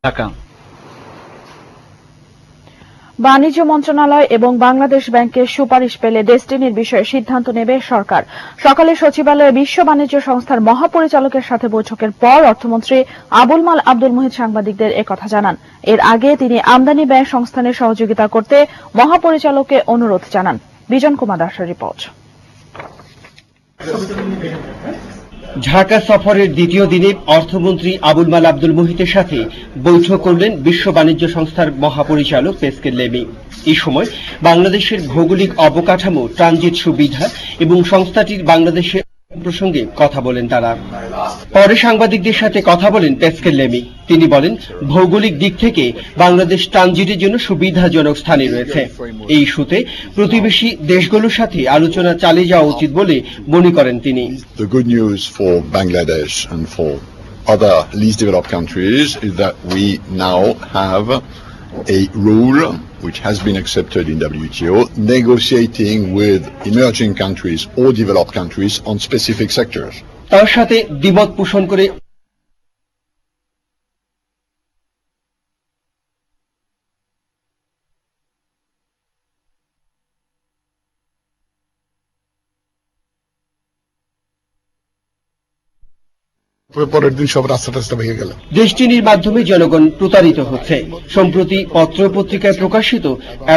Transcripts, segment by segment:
ঢাকা। বাণিজ্য মন্ত্রণালয় এবং বাংলাদেশ ব্যাংকের সুপারিশ পেলে ডেস্টিনির বিষয়ে সিদ্ধান্ত নেবে সরকার। সকালে সচিবালয়ে বিশ্ব বাণিজ্য সংস্থার মহাপরিচালকের সাথে বৈঠকের পর অর্থমন্ত্রী আবুল মাল আব্দুল মুহিত সাংবাদিকদের একথা জানান। এর আগে তিনি আমদানি ব্যয় সংস্থানের সহযোগিতা করতে মহাপরিচালককে অনুরোধ জানান। বিজন কুমার দাসের রিপোর্ট। ঢাকা সফরের দ্বিতীয় দিনে অর্থমন্ত্রী আবুল মাল আব্দুল মুহিতের সাথে বৈঠক করলেন বিশ্ব বাণিজ্য সংস্থার মহাপরিচালক পেসকেল লেমি। এই সময় বাংলাদেশের ভৌগোলিক অবকাঠামো, ট্রানজিট সুবিধা এবং সংস্থাটির বাংলাদেশে প্রসঙ্গে কথা বলেন তারা। পরে সাংবাদিকদের সাথে কথা বলেন পেসকেল লেমি। তিনি বলেন, ভৌগোলিক দিক থেকে বাংলাদেশ ট্রানজিটের জন্য সুবিধাজনক স্থানে রয়েছে। এই ইস্যুতে প্রতিবেশী দেশগুলোর সাথে আলোচনা চালিয়ে যাওয়া উচিত বলে মনে করেন তিনি। The good news for Bangladesh and for other least developed countries is that we now have a rule which has been accepted in WTO, negotiating with emerging countries or developed countries on specific sectors. তার সাথে দ্বিমত পোষণ করে পরের দিন সব রাস্তা টাস্তা ভেঙে গেল। ডেস্টিনির মাধ্যমে জনগণ প্রতারিত হচ্ছে। সম্প্রতি পত্র পত্রিকায় প্রকাশিত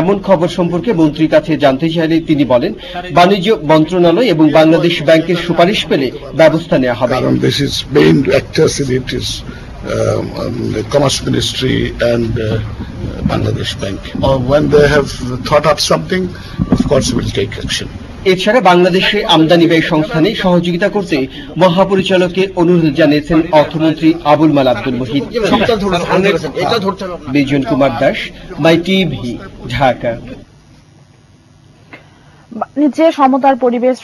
এমন খবর সম্পর্কে মন্ত্রীর কাছে জানতে চাইলে তিনি বলেন, বাণিজ্য মন্ত্রণালয় এবং বাংলাদেশ ব্যাংকের সুপারিশ পেলে ব্যবস্থা নেওয়া হবে। কারণ this is main actors in it is the Commerce Ministry and Bangladesh Bank. When they have thought up something, of course we will take action. এছাড়া বাংলাদেশে আমদানি ব্যয় সংস্থানে সহযোগিতা করতে মহাপরিচালককে অনুরোধ জানিয়েছেন অর্থমন্ত্রী আবুল মাল আব্দুল মুহিত। বিজন কুমার দাস, মাই টিভি, ঢাকা। বাণিজ্যে সমতার পরিবেশ